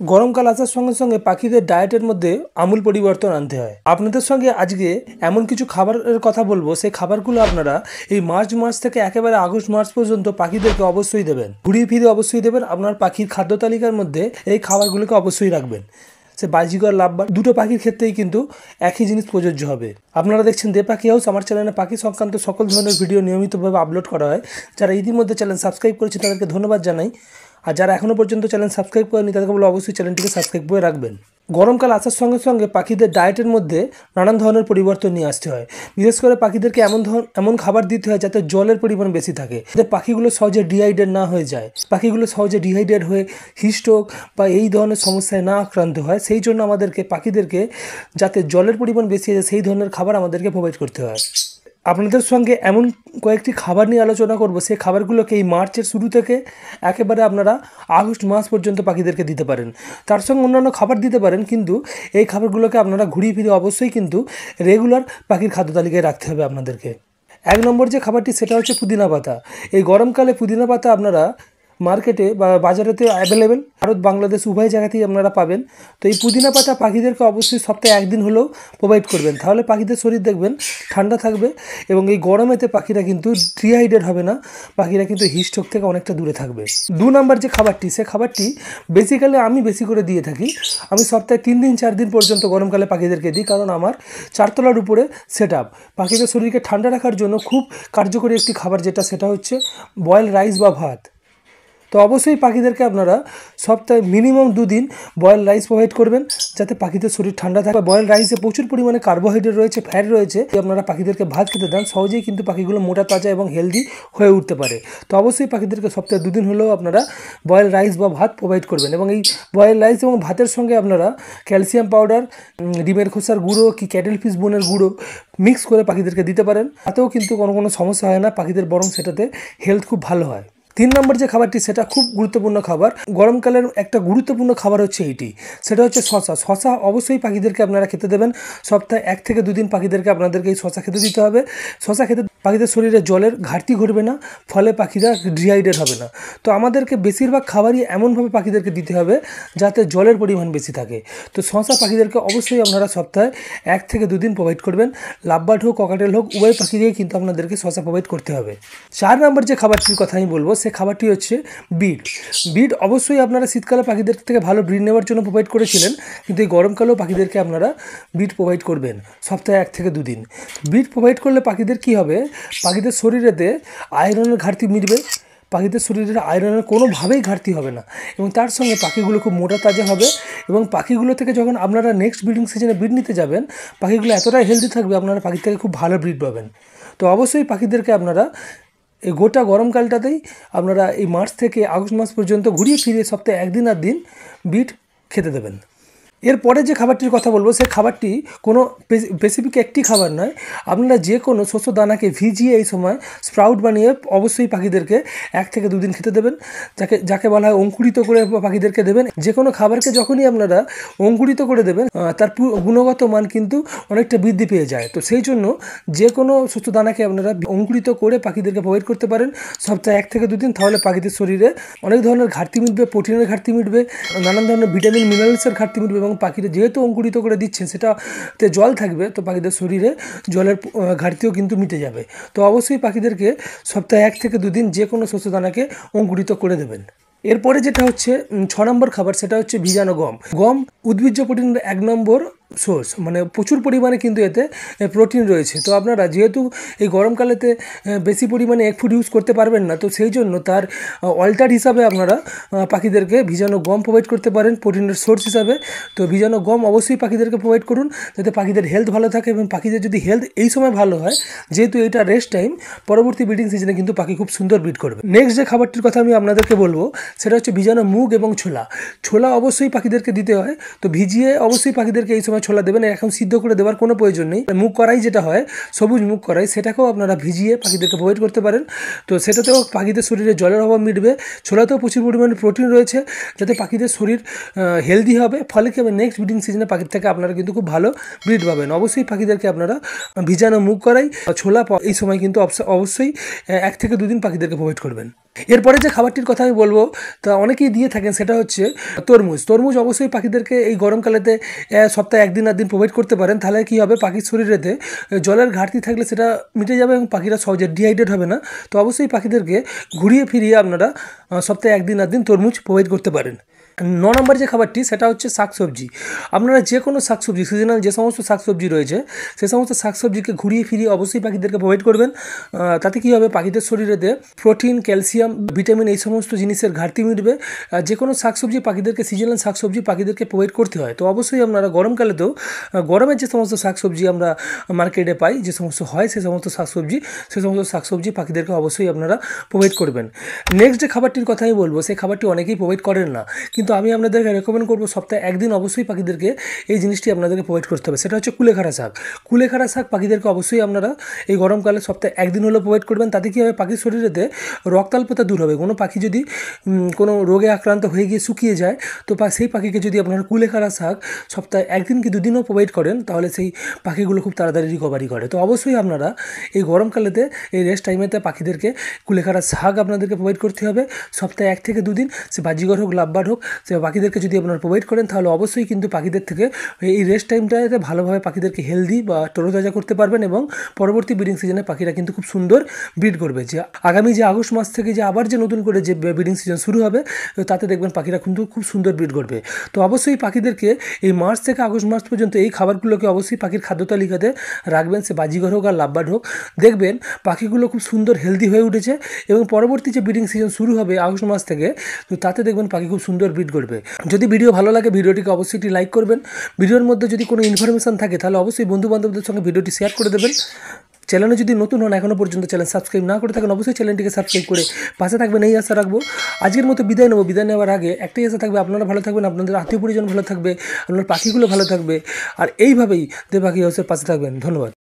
গরমকাল আসার সঙ্গে সঙ্গে পাখিদের ডায়েটের মধ্যে আমূল পরিবর্তন আনতে হয়। আপনাদের সঙ্গে আজকে এমন কিছু খাবারের কথা বলবো, সেই খাবারগুলো আপনারা এই মার্চ মাস থেকে একেবারে আগস্ট মাস পর্যন্ত পাখিদেরকে অবশ্যই দেবেন, ঘুরিয়ে ফিরে অবশ্যই দেবেন। আপনার পাখির খাদ্য তালিকার মধ্যে এই খাবারগুলোকে অবশ্যই রাখবেন। সে বাজিগর লাভবার্ড দুটো পাখির ক্ষেত্রেই কিন্তু একই জিনিস প্রযোজ্য হবে। আপনারা দেখছেন দে পাখি হাউস। আমার চ্যানেলে পাখি সংক্রান্ত সকল ধরনের ভিডিও নিয়মিতভাবে আপলোড করা হয়। যারা ইতিমধ্যে চ্যানেল সাবস্ক্রাইব করেছে তাদেরকে ধন্যবাদ জানাই, আর যারা এখনও পর্যন্ত চ্যানেল সাবস্ক্রাইব করেনি তাদেরকে বলে অবশ্যই চ্যানেলটিকে সাবস্ক্রাইব করে রাখবেন। গরমকাল আসার সঙ্গে সঙ্গে পাখিদের ডায়েটের মধ্যে নানান ধরনের পরিবর্তন নিয়ে আসতে হয়। বিশেষ করে পাখিদেরকে এমন খাবার দিতে হয় যাতে জলের পরিমাণ বেশি থাকে, যাতে পাখিগুলো সহজে ডিহাইড্রেট না হয়ে যায়, পাখিগুলো সহজে ডিহাইড্রেট হয়ে হিটস্ট্রোক বা এই ধরনের সমস্যায় না আক্রান্ত হয়। সেই জন্য আমাদেরকে পাখিদেরকে যাতে জলের পরিমাণ বেশি আছে সেই ধরনের খাবার আমাদেরকে প্রোভাইড করতে হয়। আপনাদের সঙ্গে এমন কয়েকটি খাবার নিয়ে আলোচনা করব, সেই খাবারগুলোকে এই মার্চের শুরু থেকে একেবারে আপনারা আগস্ট মাস পর্যন্ত পাখিদেরকে দিতে পারেন। তার সঙ্গে অন্যান্য খাবার দিতে পারেন, কিন্তু এই খাবারগুলোকে আপনারা ঘুরিয়ে ফিরে অবশ্যই কিন্তু রেগুলার পাখির খাদ্য তালিকায় রাখতে হবে আপনাদেরকে। এক নম্বর যে খাবারটি সেটা হচ্ছে পুদিনা পাতা। এই গরমকালে পুদিনা পাতা আপনারা মার্কেটে বা বাজারেতে অ্যাভেলেবেল, ভারত বাংলাদেশ উভয় জায়গাতেই আপনারা পাবেন। তো এই পুদিনা পাতা পাখিদেরকে অবশ্যই সপ্তাহে একদিন হলেও প্রোভাইড করবেন, তাহলে পাখিদের শরীর দেখবেন ঠান্ডা থাকবে এবং এই গরমেতে পাখিরা কিন্তু ডিহাইড্রেট হবে না, পাখিরা কিন্তু হিটস্ট্রোক থেকে অনেকটা দূরে থাকবে। 2 নম্বর যে খাবারটি, সে খাবারটি বেসিক্যালি আমি বেশি করে দিয়ে থাকি। আমি সপ্তাহে 3 দিন 4 দিন পর্যন্ত গরমকালে পাখিদেরকে দিই, কারণ আমার 4 তলার উপরে সেট আপ। পাখিদের শরীরকে ঠান্ডা রাখার জন্য খুব কার্যকরী একটি খাবার সেটা হচ্ছে বয়েল রাইস বা ভাত। তো অবশ্যই পাখিদেরকে আপনারা সপ্তাহে মিনিমাম 2 দিন বয়েল রাইস প্রোভাইড করবেন, যাতে পাখিদের শরীর ঠান্ডা থাকে। বয়েল রাইসে প্রচুর পরিমাণে কার্বোহাইড্রেট রয়েছে, ফ্যাট রয়েছে। আপনারা পাখিদেরকে ভাত খেতে দেন, সহজেই কিন্তু পাখিগুলো মোটা তাজা এবং হেলদি হয়ে উঠতে পারে। তো অবশ্যই পাখিদেরকে সপ্তাহে 2 দিন হলেও আপনারা বয়েল রাইস বা ভাত প্রোভাইড করবেন, এবং এই বয়েল রাইস এবং ভাতের সঙ্গে আপনারা ক্যালসিয়াম পাউডার, ডিমের খোসার গুঁড়ো কি ক্যাটেল ফিশ বোনের গুঁড়ো মিক্স করে পাখিদেরকে দিতে পারেন। তাতেও কিন্তু কোনো সমস্যা হয় না পাখিদের, বরং সেটাতে হেলথ খুব ভালো হয়। 3 নম্বর যে খাবারটি সেটা খুব গুরুত্বপূর্ণ খাবার। গরমকালের একটা গুরুত্বপূর্ণ খাবার হচ্ছে এইটি, সেটা হচ্ছে শশা। শশা অবশ্যই পাখিদেরকে আপনারা খেতে দেবেন। সপ্তাহে 1 থেকে 2 দিন পাখিদেরকে আপনাদেরকে এই শশা খেতে দিতে হবে। শশা খেতে পাখিদের শরীরে জলের ঘাটতি ঘটবে না, ফলে পাখিরা ডিহাইড্রেট হবে না। তো আমাদেরকে বেশিরভাগ খাবারই এমনভাবে পাখিদেরকে দিতে হবে যাতে জলের পরিমাণ বেশি থাকে। তো শশা পাখিদেরকে অবশ্যই আপনারা সপ্তাহে 1 থেকে 2 দিন প্রোভাইড করবেন। লাভবার্ড হোক ককাটেল হোক উভয় পাখিকেই কিন্তু আপনাদেরকে শশা প্রোভাইড করতে হবে। 4 নম্বর যে খাবারটির কথা আমি বলবো, সে খাবারটি হচ্ছে বিট। বিট অবশ্যই আপনারা শীতকালে পাখিদের থেকে ভালো ব্রিড নেওয়ার জন্য প্রোভাইড করেছিলেন, কিন্তু এই গরমকালেও পাখিদেরকে আপনারা বিট প্রোভাইড করবেন সপ্তাহে 1 থেকে 2 দিন। বিট প্রোভাইড করলে পাখিদের কি হবে, পাখিদের শরীরেতে আয়রনের ঘাটতি মিটবে, পাখিদের শরীরে আয়রনের কোনোভাবেই ঘাটতি হবে না, এবং তার সঙ্গে পাখিগুলো খুব মোটা তাজা হবে। এবং পাখিগুলো থেকে যখন আপনারা নেক্সট ব্রিডিং সিজনে ব্রিড নিতে যাবেন, পাখিগুলো এতটাই হেলদি থাকবে, আপনারা পাখির থেকে খুব ভালো ব্রিড পাবেন। তো অবশ্যই পাখিদেরকে আপনারা এই গোটা গরমকালটাতেই আপনারা এই মার্চ থেকে আগস্ট মাস পর্যন্ত ঘুরিয়ে ফিরিয়ে সপ্তাহে 1 দিন আর দিন বিট খেতে দেবেন। এরপরে যে খাবারটির কথা বলবো, সেই খাবারটি কোনো স্পেসিফিক একটি খাবার নয়। আপনারা যে কোনো শস্য দানাকে ভিজিয়ে এই সময় স্প্রাউট বানিয়ে অবশ্যই পাখিদেরকে 1 থেকে 2 দিন খেতে দেবেন, যাকে বলা হয় অঙ্কুরিত করে পাখিদেরকে দেবেন। যে কোনো খাবারকে যখনই আপনারা অঙ্কুরিত করে দেবেন, তার গুণগত মান কিন্তু অনেকটা বৃদ্ধি পেয়ে যায়। তো সেই জন্য যে কোনো শস্য দানাকে আপনারা অঙ্কুরিত করে পাখিদেরকে প্রোভাইড করতে পারেন সপ্তাহে 1 থেকে 2 দিন, তাহলে পাখিদের শরীরে অনেক ধরনের ঘাটতি মিটবে, প্রোটিনের ঘাটতি মিটবে, নানান ধরনের ভিটামিন মিনারেলসের ঘাটতি মিটবে, এবং পাখিরা যেহেতু অঙ্কুরিত করে দিচ্ছেন সেটাতে জল থাকবে, তো পাখিদের শরীরে জলের ঘাটতিও কিন্তু মিটে যাবে। তো অবশ্যই পাখিদেরকে সপ্তাহে 1 থেকে 2 দিন যে কোনো শস্য দানাকে অঙ্কুরিত করে দেবেন। এরপরে যেটা হচ্ছে 6 নম্বর খাবার, সেটা হচ্ছে ভিজানো গম। গম উদ্ভিজ্জ প্রোটিনের 1 নম্বর সোর্স, মানে প্রচুর পরিমাণে কিন্তু এতে প্রোটিন রয়েছে। তো আপনারা যেহেতু এই গরমকালেতে বেশি পরিমাণে এগ ফুড ইউজ করতে পারবেন না, তো সেই জন্য তার অল্টার হিসাবে আপনারা পাখিদেরকে ভিজানো গম প্রোভাইড করতে পারেন প্রোটিনের সোর্স হিসাবে। তো ভিজানো গম অবশ্যই পাখিদেরকে প্রোভাইড করুন, যাতে পাখিদের হেলথ ভালো থাকে, এবং পাখিদের যদি হেলথ এই সময় ভালো হয়, যেহেতু এটা রেস্ট টাইম, পরবর্তী ব্রিডিং সিজনে কিন্তু পাখি খুব সুন্দর ব্রিড করবে। নেক্সট যে খাবারটির কথা আমি আপনাদেরকে বলবো, সেটা হচ্ছে ভিজানো মুগ এবং ছোলা। ছোলা অবশ্যই পাখিদেরকে দিতে হয়, তো ভিজিয়ে অবশ্যই পাখিদেরকে এই সময় ছোলা দেবেন। এখন সিদ্ধ করে দেওয়ার কোনো প্রয়োজন নেই। মুগ কড়াই যেটা হয়, সবুজ মুগ কড়াই, সেটাকেও আপনারা ভিজিয়ে পাখিদেরকে প্রোভাইড করতে পারেন। তো সেটাতেও পাখিদের শরীরে জলের অভাব মিটবে। ছোলাতেও প্রচুর পরিমাণে প্রোটিন রয়েছে, যাতে পাখিদের শরীর হেলদি হবে, ফলে কি হবে, নেক্সট ব্রিডিং সিজনে পাখির থেকে আপনারা কিন্তু খুব ভালো ব্রিড পাবেন। অবশ্যই পাখিদেরকে আপনারা ভিজানো মুগ কড়াই, ছোলা এই সময় কিন্তু অবশ্যই 1 থেকে 2 দিন পাখিদেরকে প্রোভাইড করবেন। এরপরে যে খাবারটির কথা আমি বলবো তা অনেকেই দিয়ে থাকেন, সেটা হচ্ছে তরমুজ। তরমুজ অবশ্যই পাখিদেরকে এই গরমকালেতে সপ্তাহে একদিন আধদিন প্রোভাইড করতে পারেন। তাহলে কী হবে, পাখির শরীরেতে জলের ঘাটতি থাকলে সেটা মিটে যাবে এবং পাখিরা সহজে ডিহাইড্রেট হবে না। তো অবশ্যই পাখিদেরকে ঘুরিয়ে ফিরিয়ে আপনারা সপ্তাহে একদিন আধদিন তরমুজ প্রোভাইড করতে পারেন। 9 নম্বর যে খাবারটি সেটা হচ্ছে শাকসবজি। আপনারা যে কোনো শাকসবজি, সিজনাল যে সমস্ত শাকসবজি রয়েছে সে সমস্ত শাকসবজিকে ঘুরিয়ে ফিরিয়ে অবশ্যই পাখিদেরকে প্রোভাইড করবেন। তাতে কী হবে, পাখিদের শরীরেতে প্রোটিন, ক্যালসিয়াম, ভিটামিন এই সমস্ত জিনিসের ঘাটতি মিটবে। যে কোনো শাকসবজি পাখিদেরকে, সিজনাল শাকসবজি পাখিদেরকে প্রোভাইড করতে হয়। তো অবশ্যই আপনারা গরমকালেতেও গরমের যে সমস্ত শাকসবজি আমরা মার্কেটে পাই, যে সমস্ত হয় সে সমস্ত শাকসবজি পাখিদেরকে অবশ্যই আপনারা প্রোভাইড করবেন। নেক্সট যে খাবারটির কথা আমি বলবো সেই খাবারটি অনেকেই প্রোভাইড করেন না, কিন্তু আমি আপনাদেরকে রেকমেন্ড করবো সপ্তাহে একদিন অবশ্যই পাখিদেরকে এই জিনিসটি আপনাদেরকে প্রোভাইড করতে হবে। সেটা হচ্ছে কুলেখাড়া শাক। কুলেখাড়া শাক পাখিদেরকে অবশ্যই আপনারা এই গরমকালে সপ্তাহে একদিন হলেও প্রোভাইড করবেন। তাতে কী হবে, পাখির শরীরেতে রক্তাল্পতা দূর হবে। কোনো পাখি যদি কোনো রোগে আক্রান্ত হয়ে গিয়ে শুকিয়ে যায়, তো সেই পাখিকে যদি আপনারা কুলেখাড়া শাক সপ্তাহে একদিন কি দুদিনও প্রোভাইড করেন, তাহলে সেই পাখিগুলো খুব তাড়াতাড়ি রিকভারি করে। তো অবশ্যই আপনারা এই গরমকালেতে এই রেস্ট টাইমেতে পাখিদেরকে কুলেখাড়া শাক আপনাদেরকে প্রোভাইড করতে হবে সপ্তাহে 1 থেকে 2 দিন। সে বাজিঘর হোক, লাভবার্ড হোক, সে পাখিদেরকে যদি আপনারা প্রোভাইড করেন তাহলে অবশ্যই কিন্তু পাখিদের থেকে এই রেস্ট টাইমটাতে ভালোভাবে পাখিদেরকে হেলদি বা তরতাজা করতে পারবেন এবং পরবর্তী ব্রিডিং সিজনে পাখিরা কিন্তু খুব সুন্দর ব্রিড করবে। যে আগামী যে আগস্ট মাস থেকে যে আবার যে নতুন করে যে ব্রিডিং সিজন শুরু হবে, তাতে দেখবেন পাখিরা কিন্তু খুব সুন্দর ব্রিড করবে। তো অবশ্যই পাখিদেরকে এই মার্চ থেকে আগস্ট মাস পর্যন্ত এই খাবারগুলোকে অবশ্যই পাখির খাদ্য তালিকাতে রাখবেন। সে বাজিঘর হোক আর লাভবার্ড হোক, দেখবেন পাখিগুলো খুব সুন্দর হেলদি হয়ে উঠেছে এবং পরবর্তী যে ব্রিডিং সিজন শুরু হবে আগস্ট মাস থেকে, তো তাতে দেখবেন পাখি খুব সুন্দর ব্রিড করবে। যদি ভিডিও ভালো লাগে ভিডিওটিকে অবশ্যই একটি লাইক করবেন। ভিডিওর মধ্যে যদি কোনো ইনফরমেশান থাকে তাহলে অবশ্যই বন্ধুবান্ধবদের সঙ্গে ভিডিওটি শেয়ার করে দেবেন। চ্যানেলে যদি নতুন হন, এখনও পর্যন্ত চ্যানেল সাবস্ক্রাইব না করে থাকেন, অবশ্যই চ্যানেলটিকে সাবস্ক্রাইব করে পাশে থাকবেন, এই আশা রাখবো। আজকের মতো বিদায় নেবো। বিদায় নেওয়ার আগে একটাই আশা থাকবে, আপনারা ভালো থাকবেন, আপনাদের আত্মীয় পরিজন ভালো থাকবে, আপনার পাখিগুলো ভালো থাকবে, আর এইভাবেই দেব পাখি হাউসের পাশে থাকবেন। ধন্যবাদ।